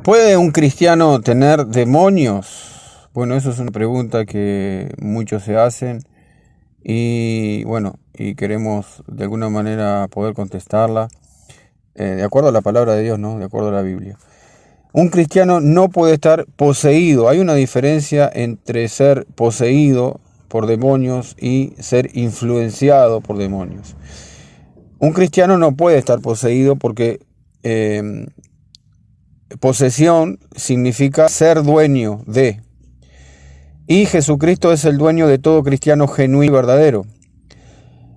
¿Puede un cristiano tener demonios? Bueno, eso es una pregunta que muchos se hacen y queremos de alguna manera poder contestarla de acuerdo a la palabra de Dios, ¿no? De acuerdo a la Biblia. Un cristiano no puede estar poseído. Hay una diferencia entre ser poseído por demonios y ser influenciado por demonios. Un cristiano no puede estar poseído porque posesión significa ser dueño de. Y Jesucristo es el dueño de todo cristiano genuino y verdadero.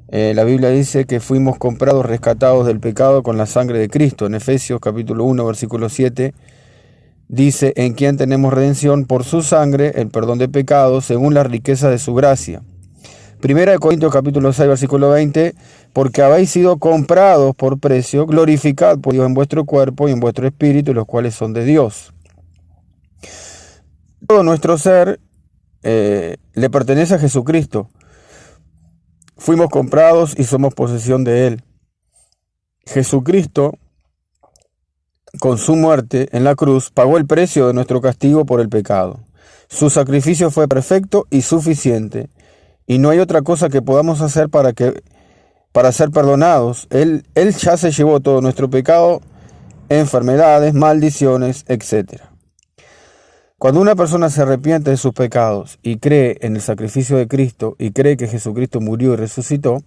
La Biblia dice que fuimos comprados, rescatados del pecado con la sangre de Cristo. En Efesios capítulo 1, versículo 7, dice, en quien tenemos redención por su sangre, el perdón de pecados, según la riqueza de su gracia. Primera de Corintios capítulo 6, versículo 20, porque habéis sido comprados por precio, glorificad por Dios en vuestro cuerpo y en vuestro espíritu, los cuales son de Dios. Todo nuestro ser le pertenece a Jesucristo. Fuimos comprados y somos posesión de Él. Jesucristo, con su muerte en la cruz, pagó el precio de nuestro castigo por el pecado. Su sacrificio fue perfecto y suficiente, y no hay otra cosa que podamos hacer para ser perdonados. Él ya se llevó todo nuestro pecado, enfermedades, maldiciones, etc. Cuando una persona se arrepiente de sus pecados y cree en el sacrificio de Cristo y cree que Jesucristo murió y resucitó,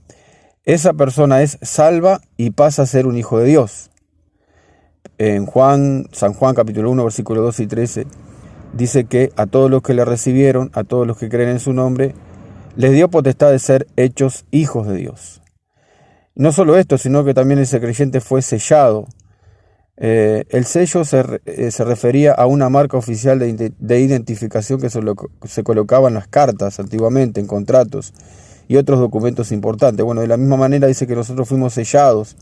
esa persona es salva y pasa a ser un hijo de Dios. En San Juan capítulo 1, versículos 2 y 13, dice que a todos los que le recibieron, a todos los que creen en su nombre, les dio potestad de ser hechos hijos de Dios. No solo esto, sino que también ese creyente fue sellado. El sello se refería a una marca oficial de identificación que se colocaba en las cartas antiguamente, en contratos y otros documentos importantes. Bueno, de la misma manera dice que nosotros fuimos sellados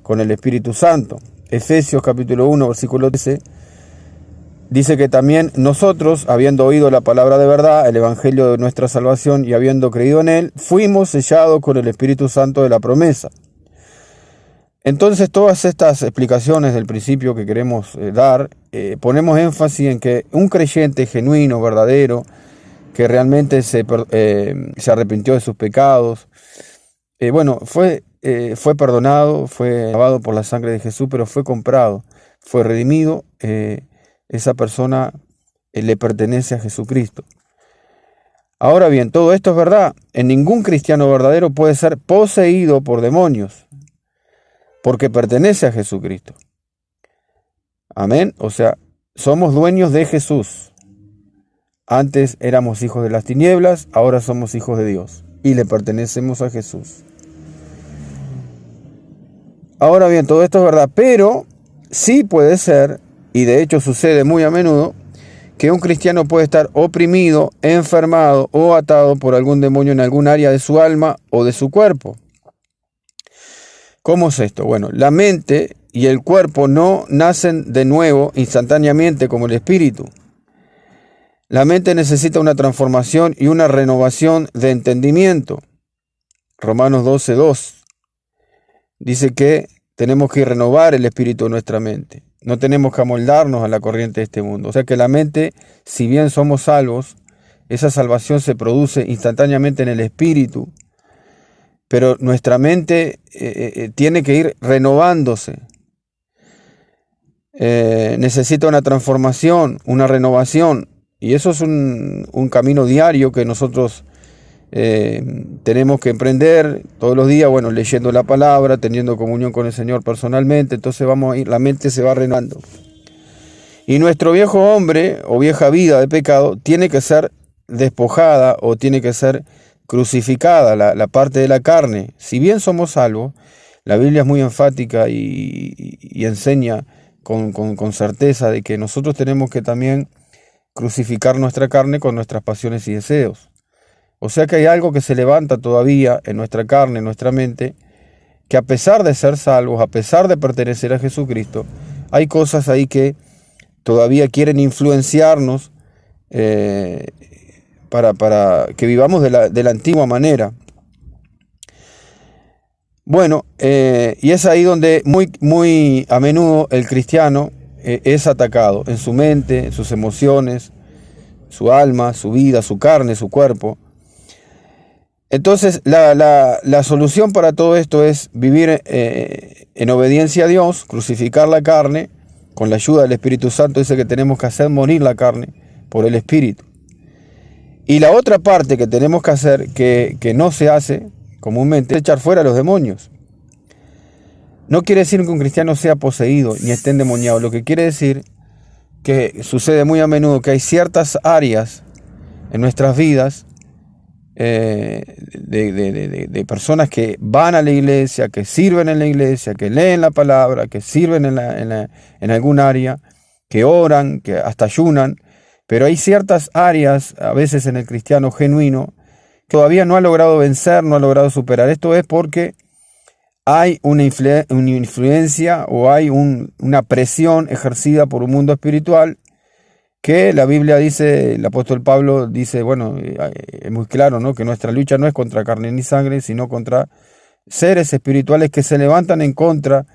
con el Espíritu Santo. Efesios capítulo 1, versículo 13, dice que también nosotros, habiendo oído la palabra de verdad, el evangelio de nuestra salvación, y habiendo creído en él, fuimos sellados con el Espíritu Santo de la promesa. Entonces, todas estas explicaciones del principio que queremos dar, ponemos énfasis en que un creyente genuino, verdadero, que realmente se arrepintió de sus pecados, fue perdonado, fue lavado por la sangre de Jesús, pero fue comprado, fue redimido. Esa persona le pertenece a Jesucristo. Ahora bien, todo esto es verdad. En ningún cristiano verdadero puede ser poseído por demonios, porque pertenece a Jesucristo. Amén. O sea, somos dueños de Jesús. Antes éramos hijos de las tinieblas, ahora somos hijos de Dios y le pertenecemos a Jesús. Ahora bien, todo esto es verdad, pero sí puede ser, y de hecho sucede muy a menudo, que un cristiano puede estar oprimido, enfermado o atado por algún demonio en algún área de su alma o de su cuerpo. ¿Cómo es esto? Bueno, la mente y el cuerpo no nacen de nuevo instantáneamente como el espíritu. La mente necesita una transformación y una renovación de entendimiento. Romanos 12:2 dice que tenemos que renovar el espíritu de nuestra mente. No tenemos que amoldarnos a la corriente de este mundo. O sea que la mente, si bien somos salvos, esa salvación se produce instantáneamente en el espíritu. Pero nuestra mente tiene que ir renovándose. Necesita una transformación, una renovación. Y eso es un camino diario que nosotros tenemos que emprender todos los días, leyendo la palabra, teniendo comunión con el Señor personalmente. Entonces la mente se va renovando. Y nuestro viejo hombre o vieja vida de pecado tiene que ser despojada o tiene que ser crucificada, la parte de la carne. Si bien somos salvos, la Biblia es muy enfática y enseña con certeza de que nosotros tenemos que también crucificar nuestra carne con nuestras pasiones y deseos. O sea que hay algo que se levanta todavía en nuestra carne, en nuestra mente, que a pesar de ser salvos, a pesar de pertenecer a Jesucristo, hay cosas ahí que todavía quieren influenciarnos para que vivamos de la antigua manera. Y es ahí donde muy a menudo el cristiano es atacado en su mente, en sus emociones, su alma, su vida, su carne, su cuerpo. Entonces, la solución para todo esto es vivir en obediencia a Dios, crucificar la carne, con la ayuda del Espíritu Santo. Dice que tenemos que hacer morir la carne por el Espíritu. Y la otra parte que tenemos que hacer, que no se hace comúnmente, es echar fuera a los demonios. No quiere decir que un cristiano sea poseído ni esté endemoniado. Lo que quiere decir que sucede muy a menudo que hay ciertas áreas en nuestras vidas de personas que van a la iglesia, que sirven en la iglesia, que leen la palabra, que sirven en algún área, que oran, que hasta ayunan, pero hay ciertas áreas, a veces en el cristiano genuino, que todavía no ha logrado vencer, no ha logrado superar. Esto es porque hay una influencia o hay una presión ejercida por un mundo espiritual que la Biblia dice, el apóstol Pablo dice, bueno, es muy claro, ¿no?, que nuestra lucha no es contra carne ni sangre, sino contra seres espirituales que se levantan en contra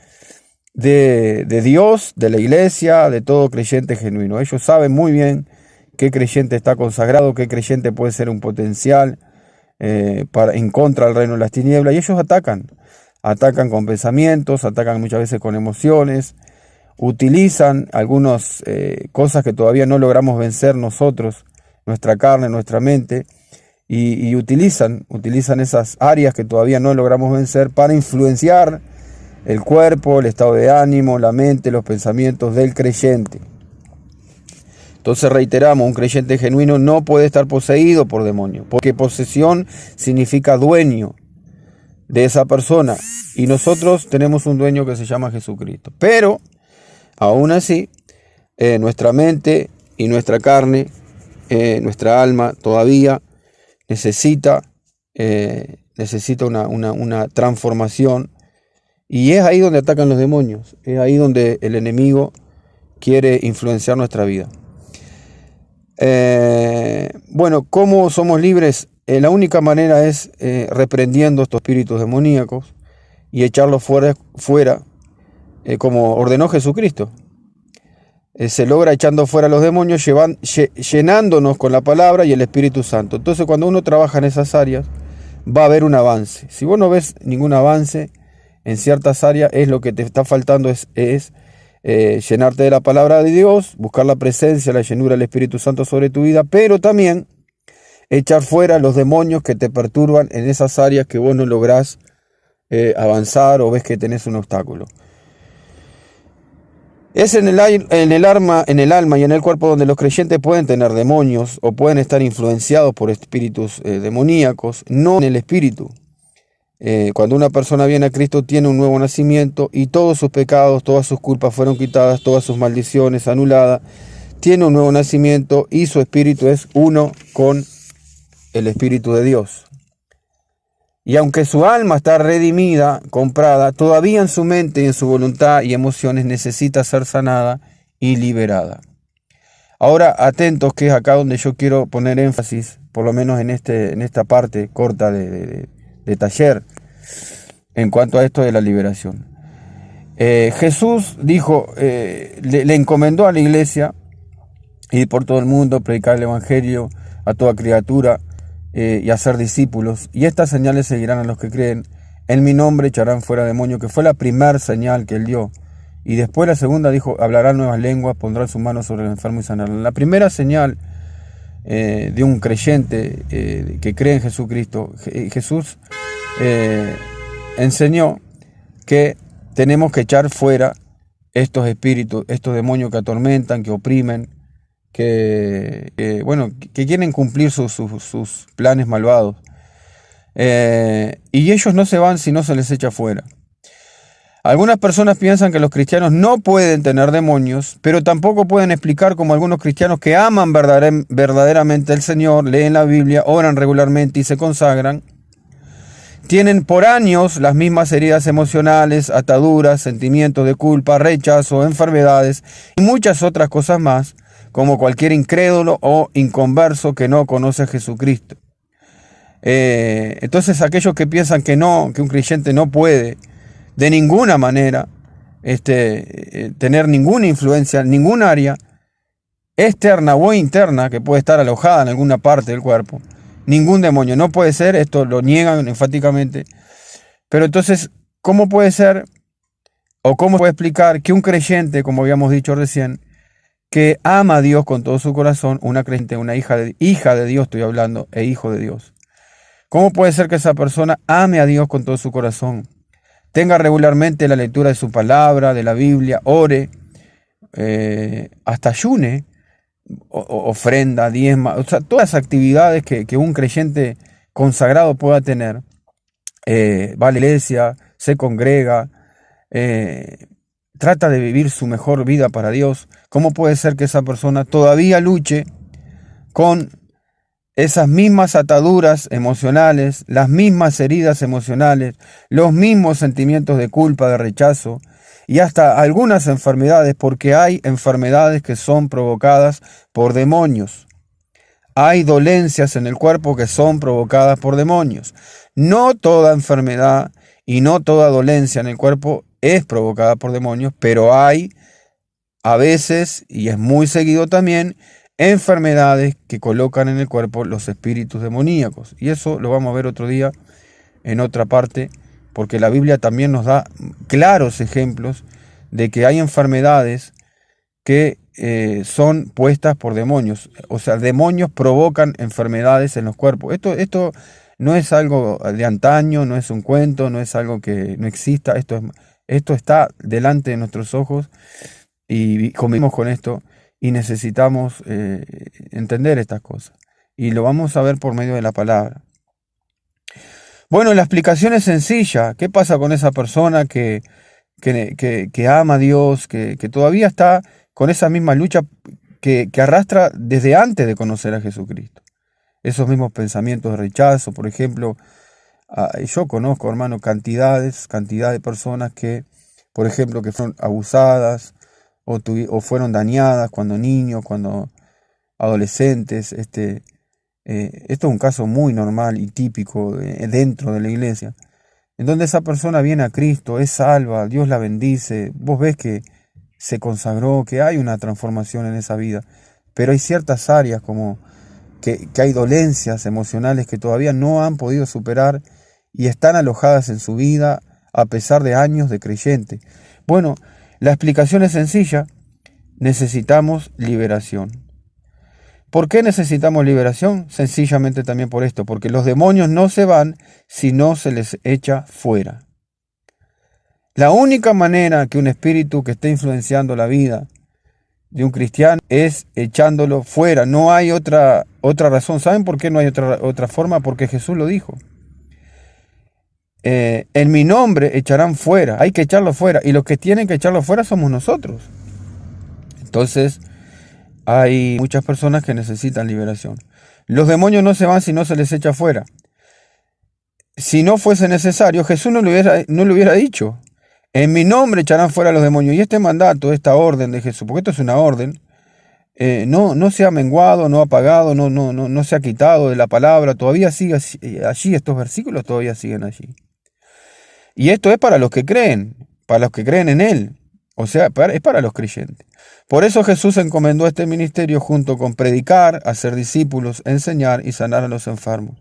de Dios, de la iglesia, de todo creyente genuino. Ellos saben muy bien qué creyente está consagrado, qué creyente puede ser un potencial en contra del reino de las tinieblas, y ellos atacan con pensamientos, atacan muchas veces con emociones, utilizan algunas cosas que todavía no logramos vencer nosotros, nuestra carne, nuestra mente, y utilizan esas áreas que todavía no logramos vencer para influenciar el cuerpo, el estado de ánimo, la mente, los pensamientos del creyente. Entonces reiteramos, un creyente genuino no puede estar poseído por demonios, porque posesión significa dueño de esa persona, y nosotros tenemos un dueño que se llama Jesucristo. Pero aún así, nuestra mente y nuestra carne, nuestra alma todavía necesita una transformación, y es ahí donde atacan los demonios, es ahí donde el enemigo quiere influenciar nuestra vida. Bueno, ¿cómo somos libres? La única manera es reprendiendo estos espíritus demoníacos y echarlos fuera, como ordenó Jesucristo. Se logra echando fuera a los demonios, llenándonos con la palabra y el Espíritu Santo. Entonces, cuando uno trabaja en esas áreas, va a haber un avance. Si vos no ves ningún avance en ciertas áreas, es lo que te está faltando, es llenarte de la palabra de Dios, buscar la presencia, la llenura del Espíritu Santo sobre tu vida, pero también echar fuera los demonios que te perturban en esas áreas que vos no lográs avanzar o ves que tenés un obstáculo. Es en el alma y en el cuerpo donde los creyentes pueden tener demonios o pueden estar influenciados por espíritus demoníacos, no en el espíritu. Cuando una persona viene a Cristo, tiene un nuevo nacimiento y todos sus pecados, todas sus culpas fueron quitadas, todas sus maldiciones anuladas. Tiene un nuevo nacimiento y su espíritu es uno con el Espíritu de Dios. Y aunque su alma está redimida, comprada, todavía en su mente y en su voluntad y emociones necesita ser sanada y liberada. Ahora, atentos, que es acá donde yo quiero poner énfasis, por lo menos en esta parte corta de taller, en cuanto a esto de la liberación. Jesús dijo, le encomendó a la iglesia ir por todo el mundo, predicar el evangelio a toda criatura, y hacer discípulos, y estas señales seguirán a los que creen. En mi nombre echarán fuera demonios, que fue la primera señal que él dio. Y después la segunda dijo, hablarán nuevas lenguas, pondrán sus manos sobre el enfermo y sanarán. La primera señal de un creyente que cree en Jesucristo, Jesús enseñó que tenemos que echar fuera estos espíritus, estos demonios que atormentan, que oprimen, que quieren cumplir sus planes malvados. Y ellos no se van si no se les echa fuera. Algunas personas piensan que los cristianos no pueden tener demonios, pero tampoco pueden explicar cómo algunos cristianos que aman verdaderamente al Señor, leen la Biblia, oran regularmente y se consagran, tienen por años las mismas heridas emocionales, ataduras, sentimientos de culpa, rechazo, enfermedades y muchas otras cosas más, como cualquier incrédulo o inconverso que no conoce a Jesucristo. Entonces aquellos que piensan que un creyente no puede de ninguna manera tener ninguna influencia en ningún área externa o interna que puede estar alojada en alguna parte del cuerpo. Ningún demonio. No puede ser, esto lo niegan enfáticamente. Pero entonces, ¿cómo puede ser o cómo puede explicar que un creyente, como habíamos dicho recién, que ama a Dios con todo su corazón, una creyente, una hija de Dios estoy hablando, e hijo de Dios? ¿Cómo puede ser que esa persona ame a Dios con todo su corazón? Tenga regularmente la lectura de su palabra, de la Biblia, ore, hasta ayune, ofrenda, diezma, o sea, todas las actividades que un creyente consagrado pueda tener. Va a la iglesia, se congrega, trata de vivir su mejor vida para Dios. ¿Cómo puede ser que esa persona todavía luche con esas mismas ataduras emocionales, las mismas heridas emocionales, los mismos sentimientos de culpa, de rechazo y hasta algunas enfermedades? Porque hay enfermedades que son provocadas por demonios. Hay dolencias en el cuerpo que son provocadas por demonios. No toda enfermedad y no toda dolencia en el cuerpo es provocada por demonios, pero hay a veces, y es muy seguido también, enfermedades que colocan en el cuerpo los espíritus demoníacos. Y eso lo vamos a ver otro día en otra parte, porque la Biblia también nos da claros ejemplos de que hay enfermedades que son puestas por demonios. O sea, demonios provocan enfermedades en los cuerpos. Esto no es algo de antaño, no es un cuento, no es algo que no exista. Esto está delante de nuestros ojos y convivimos con esto y necesitamos entender estas cosas. Y lo vamos a ver por medio de la palabra. Bueno, la explicación es sencilla. ¿Qué pasa con esa persona que ama a Dios, que todavía está con esa misma lucha que arrastra desde antes de conocer a Jesucristo? Esos mismos pensamientos de rechazo, por ejemplo. Yo conozco, hermano, cantidad de personas que, por ejemplo, que fueron abusadas o fueron dañadas cuando niños, cuando adolescentes. Esto es un caso muy normal y típico dentro de la iglesia, en donde esa persona viene a Cristo, es salva, Dios la bendice, vos ves que se consagró, que hay una transformación en esa vida, pero hay ciertas áreas como que hay dolencias emocionales que todavía no han podido superar y están alojadas en su vida a pesar de años de creyente. Bueno, la explicación es sencilla: necesitamos liberación. ¿Por qué necesitamos liberación? Sencillamente también por esto, porque los demonios no se van si no se les echa fuera. La única manera que un espíritu que esté influenciando la vida de un cristiano es echándolo fuera. No hay otra razón. ¿Saben por qué no hay otra forma? Porque Jesús lo dijo. En mi nombre echarán fuera. Hay que echarlo fuera. Y los que tienen que echarlo fuera somos nosotros. Entonces, hay muchas personas que necesitan liberación. Los demonios no se van si no se les echa fuera. Si no fuese necesario, Jesús no lo hubiera dicho. En mi nombre echarán fuera a los demonios. Y este mandato, esta orden de Jesús, porque esto es una orden, no se ha menguado, no ha apagado, no se ha quitado de la palabra. Todavía sigue allí, estos versículos todavía siguen allí. Y esto es para los que creen en Él. O sea, es para los creyentes. Por eso Jesús encomendó este ministerio junto con predicar, hacer discípulos, enseñar y sanar a los enfermos.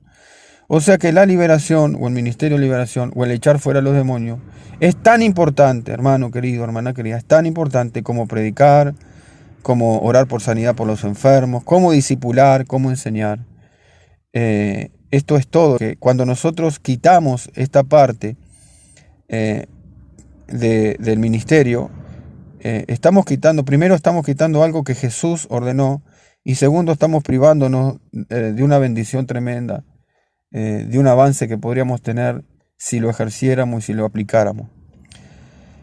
O sea que la liberación, o el ministerio de liberación, o el echar fuera a los demonios, es tan importante, hermano querido, hermana querida, es tan importante como predicar, como orar por sanidad por los enfermos, como discipular, como enseñar. Esto es todo. Que cuando nosotros quitamos esta parte del ministerio, primero estamos quitando algo que Jesús ordenó, y segundo estamos privándonos de una bendición tremenda, de un avance que podríamos tener si lo ejerciéramos y si lo aplicáramos.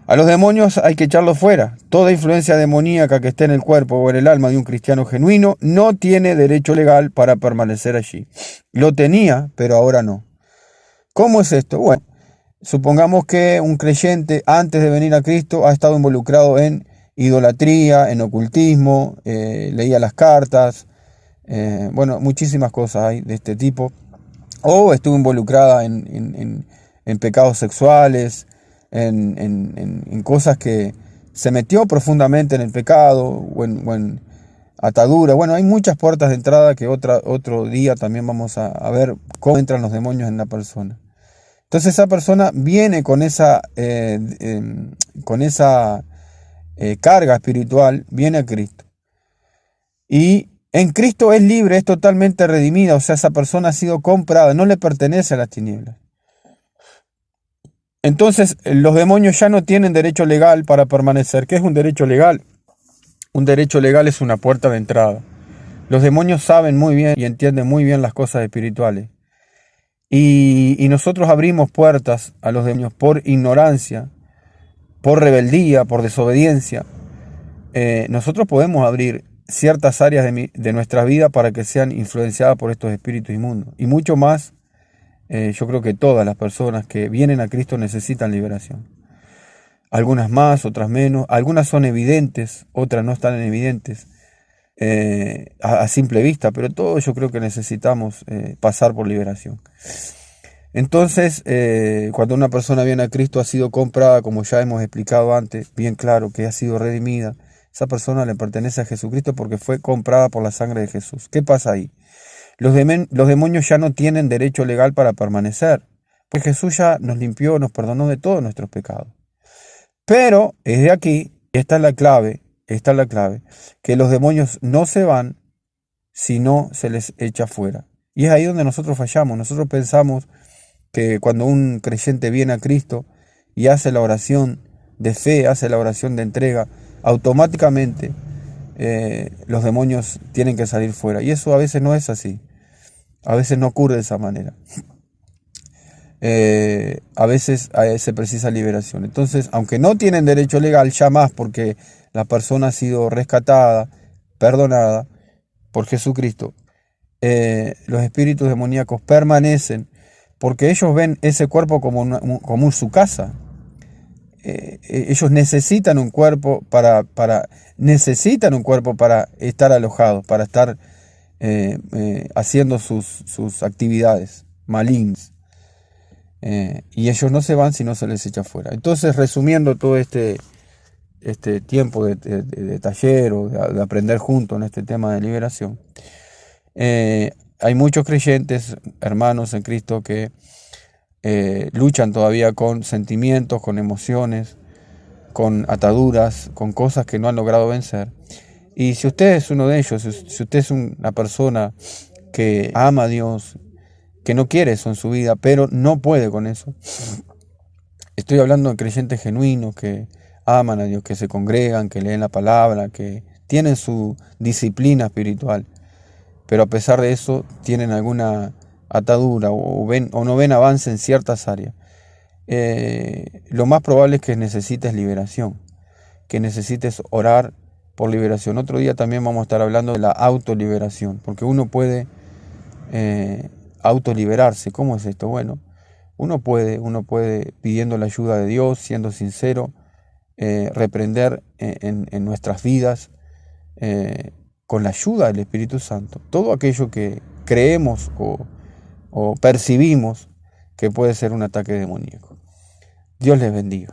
A los demonios hay que echarlos fuera. Toda influencia demoníaca que esté en el cuerpo o en el alma de un cristiano genuino no tiene derecho legal para permanecer allí. Lo tenía, pero ahora no. ¿Cómo es esto? Bueno, supongamos que un creyente antes de venir a Cristo ha estado involucrado en idolatría, en ocultismo, leía las cartas, muchísimas cosas hay de este tipo. O estuvo involucrada en pecados sexuales, en cosas que se metió profundamente en el pecado o en atadura. Bueno, hay muchas puertas de entrada que otro día también vamos a ver cómo entran los demonios en la persona. Entonces esa persona viene con esa carga espiritual, viene a Cristo. Y en Cristo es libre, es totalmente redimida, o sea, esa persona ha sido comprada, no le pertenece a las tinieblas. Entonces los demonios ya no tienen derecho legal para permanecer. ¿Qué es un derecho legal? Un derecho legal es una puerta de entrada. Los demonios saben muy bien y entienden muy bien las cosas espirituales. Y nosotros abrimos puertas a los demonios por ignorancia, por rebeldía, por desobediencia. Nosotros podemos abrir ciertas áreas de nuestra vida para que sean influenciadas por estos espíritus inmundos. Y mucho más, yo creo que todas las personas que vienen a Cristo necesitan liberación. Algunas más, otras menos. Algunas son evidentes, otras no están evidentes a simple vista, pero todos yo creo que necesitamos pasar por liberación. Entonces, cuando una persona viene a Cristo, ha sido comprada, como ya hemos explicado antes, bien claro que ha sido redimida. Esa persona le pertenece a Jesucristo porque fue comprada por la sangre de Jesús. ¿Qué pasa ahí? Los demonios ya no tienen derecho legal para permanecer, pues Jesús ya nos limpió, nos perdonó de todos nuestros pecados. Pero es de aquí, y esta es la clave, que los demonios no se van si no se les echa fuera. Y es ahí donde nosotros fallamos. Nosotros pensamos que cuando un creyente viene a Cristo y hace la oración de fe, hace la oración de entrega, automáticamente los demonios tienen que salir fuera. Y eso a veces no es así. A veces no ocurre de esa manera. A veces se precisa liberación. Entonces, aunque no tienen derecho legal, ya más porque la persona ha sido rescatada, perdonada por Jesucristo, los espíritus demoníacos permanecen porque ellos ven ese cuerpo como su casa. Ellos necesitan un cuerpo necesitan un cuerpo para estar alojados, para estar haciendo sus actividades malignas. Y ellos no se van si no se les echa fuera. Entonces, resumiendo todo este tiempo de taller o de aprender juntos en este tema de liberación, hay muchos creyentes, hermanos en Cristo, que luchan todavía con sentimientos, con emociones, con ataduras, con cosas que no han logrado vencer. Y si usted es uno de ellos, si usted es una persona que ama a Dios, que no quiere eso en su vida, pero no puede con eso. Estoy hablando de creyentes genuinos que aman a Dios, que se congregan, que leen la palabra, que tienen su disciplina espiritual, pero a pesar de eso tienen alguna atadura o no ven avance en ciertas áreas. Lo más probable es que necesites liberación, que necesites orar por liberación. Otro día también vamos a estar hablando de la autoliberación, porque uno puede autoliberarse. ¿Cómo es esto? Bueno, uno puede pidiendo la ayuda de Dios, siendo sincero, reprender en nuestras vidas con la ayuda del Espíritu Santo todo aquello que creemos o percibimos que puede ser un ataque demoníaco. Dios les bendiga.